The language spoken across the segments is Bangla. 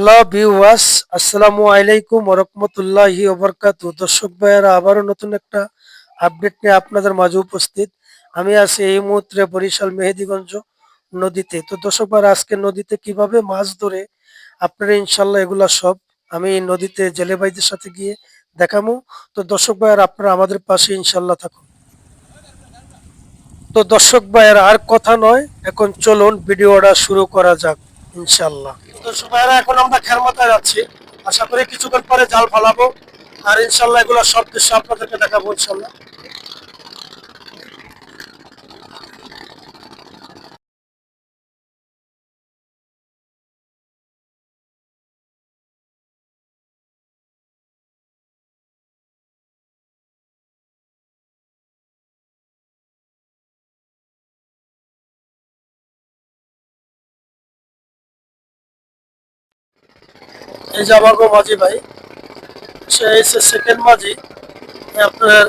হ্যালো ভিউয়ার্স, আসসালামু আলাইকুম ওয়া রাহমাতুল্লাহি ওয়া বারাকাতুহু। দর্শক ভাইয়েরা, আবারও নতুন একটা আপডেট নিয়ে আপনাদের মাঝে উপস্থিত। আমি আছি এই মুহূর্তে বরিশাল মেহেদিগঞ্জ নদীতে। তো দর্শক ভাইয়েরা, আজকে নদীতে কিভাবে মাছ ধরে আপনারা ইনশাল্লাহ এগুলা সব আমি এই নদীতে জেলে ভাইদের সাথে গিয়ে দেখাবো। তো দর্শক ভাইয়েরা, আপনারা আমাদের পাশে ইনশাল্লাহ থাকুন। তো দর্শক ভাইয়েরা, আর কথা নয়, এখন চলুন ভিডিওটা শুরু করা যাক ইনশাল্লাহ। দর্শক ভাইয়েরা, এখন আমরা খেরমাথায় যাচ্ছি। আশা করি কিছুক্ষণ পরে জাল ফালাবো, আর ইনশাল্লাহ এগুলো সব দৃশ্য আপনাদেরকে দেখাবো ইনশাল্লাহ। এই যে আমার মাঝি ভাই, সে এসে সেকেন্ড মাঝি, আপনার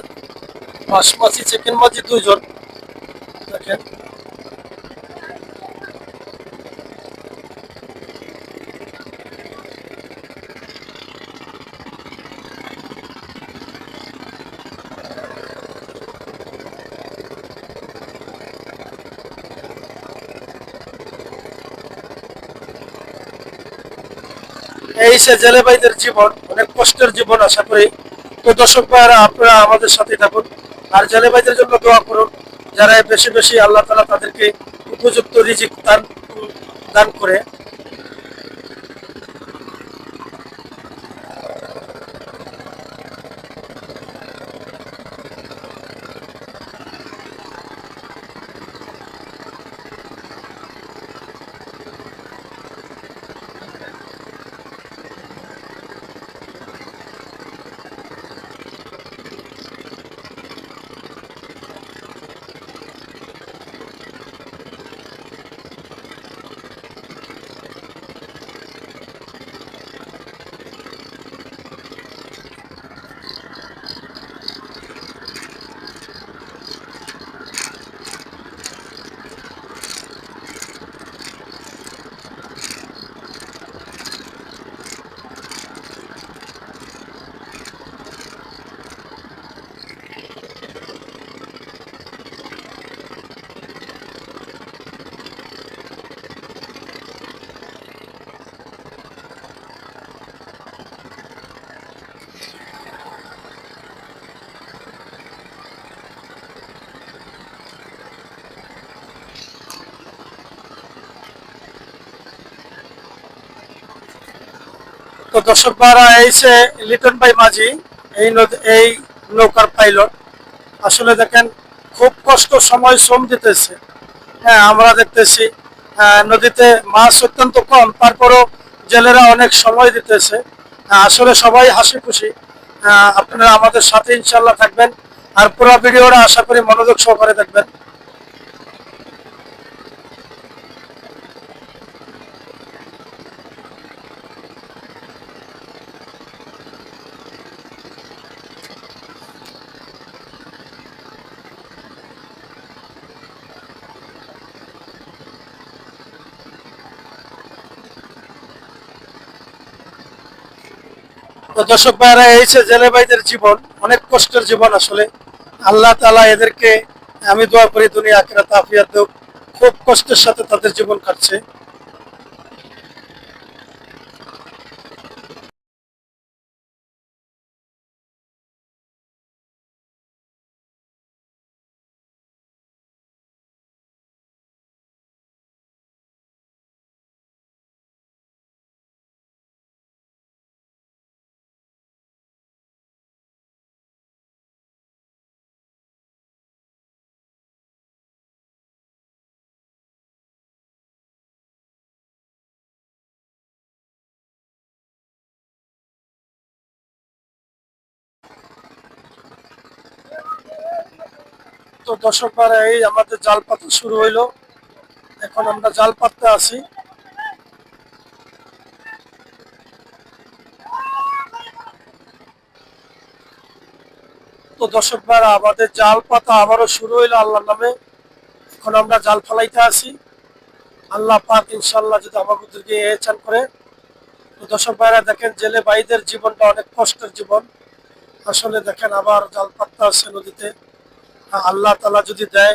মাছ মাছি সেকেন্ড মাঝি দুইজন দেখেন। এই সে জেলে ভাইদের জীবন, অনেক কষ্টের জীবন আশা করি। তো দর্শক ভাইয়েরা, আপনারা আমাদের সাথে থাকুন, আর জেলে ভাইদের জন্য দোয়া করুন, যারা বেশি বেশি আল্লাহ তাআলা তাদেরকে উপযুক্ত রিজিক দান দান করে। তো দর্শক ভাইরা, এই সে লিটন ভাই মাঝি, এই নৌকার পাইলট। আসলে দেখেন, খুব কষ্ট, সময় শ্রম দিতেছে। হ্যাঁ, আমরা দেখতেছি নদীতে মাছ অত্যন্ত কম, তারপরও জেলেরা অনেক সময় দিতেছে। আসলে সবাই হাসি খুশি। আপনারা আমাদের সাথে ইনশাল্লাহ থাকবেন, আর পুরো ভিডিওটা আশা করি মনোযোগ সহকারে দেখবেন। তো দর্শক ভাইরা, এই যে জেলে ভাইদের জীবন, অনেক কষ্টের জীবন আসলে। আল্লাহ তাআলা এদেরকে, আমি দোয়া করি দুনিয়া আখিরাত আফিয়াত দেব। খুব কষ্টের সাথে তাদের জীবন কাটছে। তো দর্শক ভাইরা, এই আমাদের জাল পাতা শুরু হইলো। এখন আমরা জাল পাততে আছি। তো দর্শক ভাইরা, আমাদের জাল পাতা আবারও শুরু হইলো আল্লাহর নামে। এখন আমরা জাল ফালাইতে আছি। আল্লাহ পাক ইনশাল্লাহ যদি আমাদেরকে এহসান করে। তো দর্শক ভাইরা দেখেন জেলে ভাইদের জীবনটা অনেক কষ্টের জীবন। আসলে দেখেন আবার জাল পাততে আছে নদীতে। আল্লাহ তালা যদি দেয়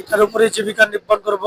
এটার উপরেই জীবিকা নির্বাহ করব।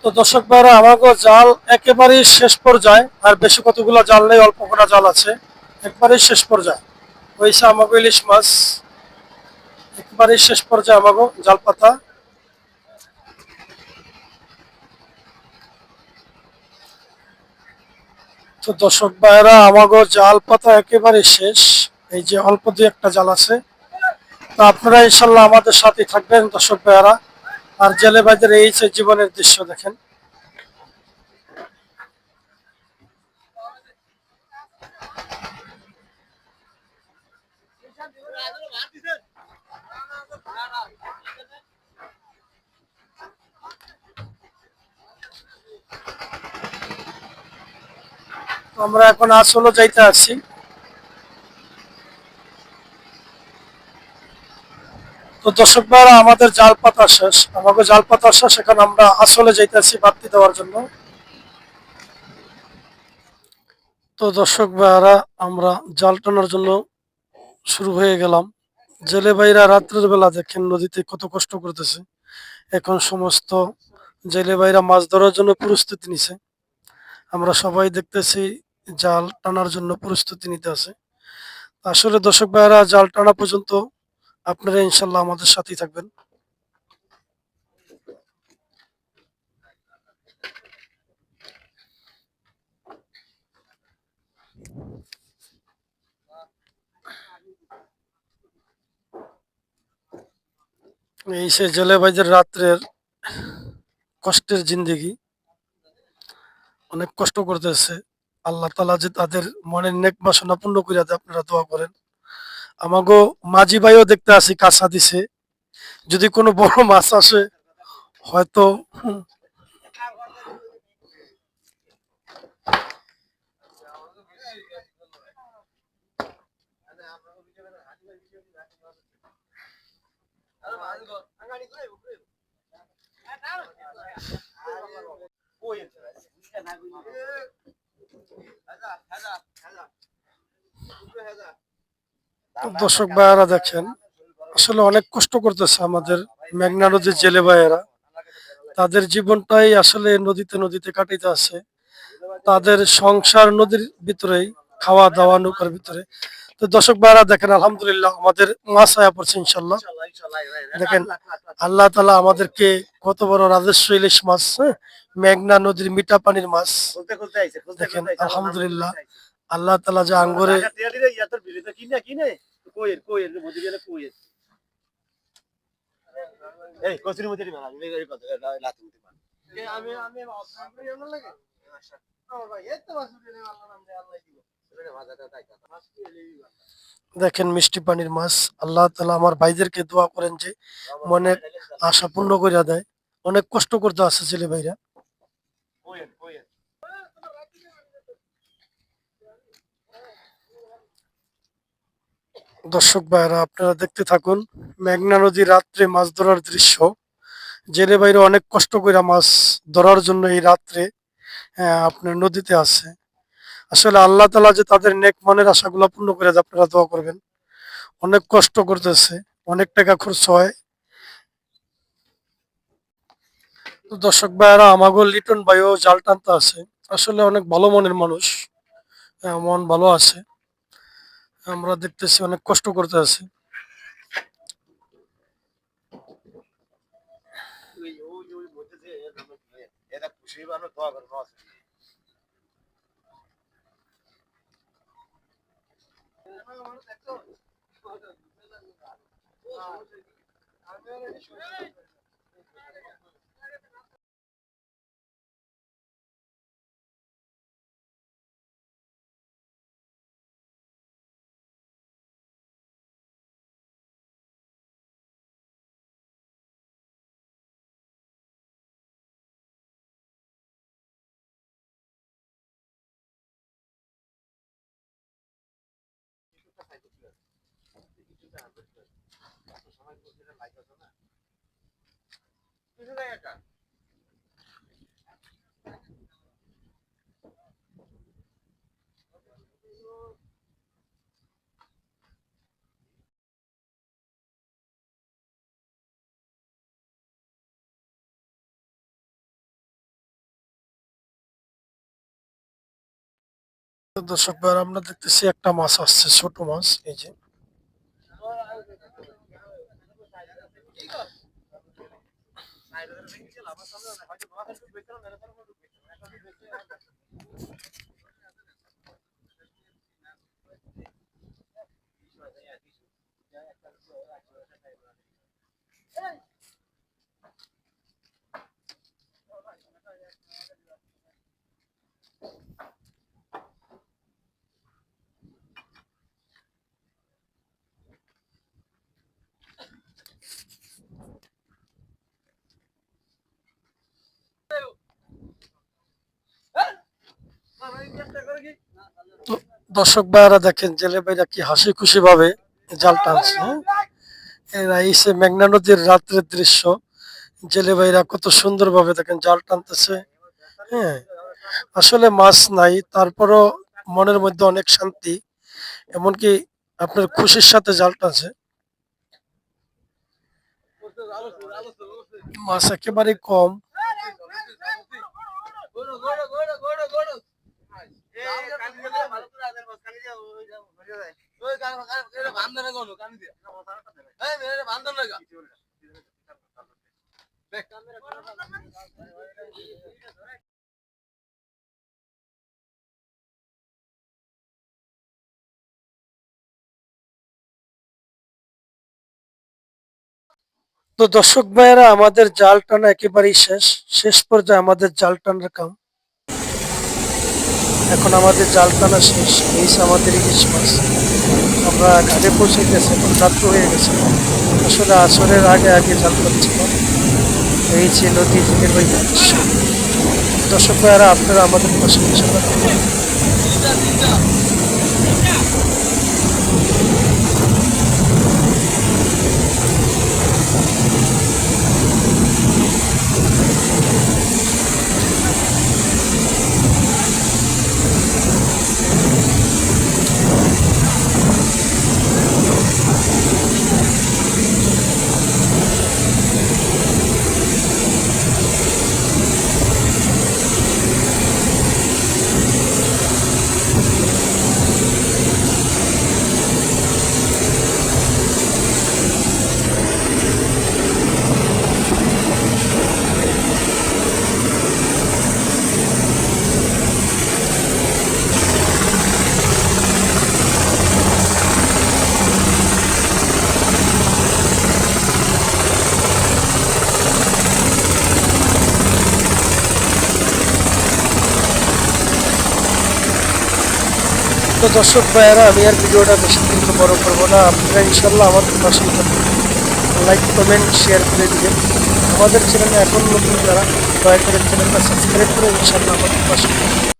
তো দর্শক ভাইরা আমাকে জাল একেবারেই শেষ পর্যায়ে, আর বেশি কতগুলো জাল নেই, অল্প কটা জাল আছে, একবারেই শেষ পর্যায়ে হয়েছে আমাকে ইলিশ মাছ। একবারেই শেষ পর্যায়ে আমাকে জাল পাতা। তো দর্শক ভাইরা আমাকে জাল পাতা একেবারে শেষ। এই যে অল্প দুই একটা জাল আছে। তো আপনারা ইনশাল্লাহ আমাদের সাথে থাকবেন দর্শক ভাইরা। আর জেলে ভাইদের এই যে জীবনের দৃশ্য দেখেন। আমরা এখন আসলে যাইতে আছি। তো দর্শক ভাইরা আমাদের জাল পাতা শেষ, আমাকে জাল পাতা শেষ, এখন আমরা আসলে যাইতেছি বাতি দেওয়ার জন্য। তো দর্শক ভাইরা আমরা জাল টানার জন্য শুরু হয়ে গেলাম। জেলে ভাইরা রাত্রের বেলা দেখেন নদীতে কত কষ্ট করতেছে। এখন সমস্ত জেলে ভাইরা মাছ ধরার জন্য প্রস্তুতি নিছে। আমরা সবাই দেখতেছি জাল টানার জন্য প্রস্তুতি নিতে আছে। আসলে দর্শক ভাইরা জাল টানা পর্যন্ত আপনারা ইনশাল্লাহ আমাদের সাথেই থাকবেন। এই সে জেলে ভাইদের রাত্রের কষ্টের জিন্দেগি, অনেক কষ্ট করতেছে। আল্লাহ তালা যে তাদের মনের নেক বাসনা পূর্ণ করে দেয়, আপনারা দোয়া করেন। আমাগো মাঝি ভাইও দেখতে আসি কাঁচা দিছে, যদি কোনো বড় মাছ আসে হয়তো। দর্শক ভাইয়েরা দেখেন আসলে অনেক কষ্ট করতেছে আমাদের মেঘনা নদীর জেলে ভাইয়েরা। তাদের জীবনটাই আসলে নদীতে নদীতে কাটাইতে আছে। তাদের সংসার নদীর ভিতরেই, খাওয়া দাওয়া নৌকার ভিতরে। তো দর্শক ভাইরা দেখেন আলহামদুলিল্লাহ আমাদের মাছ আয়া পড়ছে ইনশাল্লাহ। দেখেন আল্লাহ তালা আমাদেরকে কত বড় রাজস্ব ইলিশ মাছ, হ্যাঁ, মেঘনা নদীর মিঠা পানির মাছ। দেখেন আলহামদুলিল্লাহ আল্লাহ তালা যে আঙ্গুরে দেখেন মিষ্টি পানির মাছ। আল্লাহ তালা আমার ভাইদেরকে দোয়া করেন যে মনের আশা পূর্ণ করিয়া দেয়। অনেক কষ্ট করতে আছে ছেলে ভাইরা। দর্শক ভাইরা আপনারা দেখতে থাকুন মেঘনা নদী রাত্রে মাছ ধরার দৃশ্য। জেলে বাইরে অনেক কষ্ট করে মাছ ধরার জন্য এই রাত্রে আপনার নদীতে আছে। আসলে আল্লাহ তালা যে তাদের নেক মনের আশাগুলো পূর্ণ করে দেয়, আপনারা দোয়া করবেন। অনেক কষ্ট করতেছে, অনেক টাকা খরচ হয়। তো দর্শক ভাইয়ারা, আমাগো লিটন ভাইও জাল টানতে আছে। আসলে অনেক ভালো মনের মানুষ, মন ভালো আছে। আমরা দেখতেছি অনেক কষ্ট করতে আছে। তো দর্শক ভাইয়ারা, আমরা দেখতেছি একটা মাছ আসছে, ছোট মাছ, এই যে। তো দর্শক ভাইয়ারা দেখেন, জেলে ভাইরা কি হাসি খুশি ভাবে জাল টানছে, হ্যাঁ? এরা এসে মেঘনা নদীর রাত্রের দৃশ্য। জেলে ভাইরা কত সুন্দর ভাবে দেখেন জাল টানতেছে। হ্যাঁ, আসলে মাছ নাই, তারপরও মনের মধ্যে অনেক শান্তি। এমনকি আপনার খুশির সাথে জাল টানছে। মাছ একেবারে কম। তো দর্শক ভাইয়েরা, আমাদের জাল টানা একেবারেই শেষ। শেষ পর্যায়ে আমাদের জাল টানার কাম। এখন আমাদের জাল টানা শেষ। এই যে আমাদের ইলিশ মাছ। আমরা ঘাটে পৌঁছে গেছি, এখন রাত্র হয়ে গেছে। আসলে আসরের আগে আগে জাল টানছিলাম। এই যে নদী দিনের বাড়ি দৃশ্য। দর্শক ভাইয়েরা, আপনারা আমাদের পাশে ইনশাআল্লাহ থাকবেন। তো দর্শক ভাইয়েরা, আমি আর ভিডিওটা বেশি কিন্তু বড় করবো না। আপনারা ইনশাল্লাহ আমাদের পাশে থাকবেন, লাইক কমেন্ট শেয়ার করে দিবেন। আমাদের চ্যানেলে এখন নতুন যারা, দয়া করে চ্যানেলটা সাবস্ক্রাইব করে ইনশাল্লাহ আমাদের পাশে থাকবেন।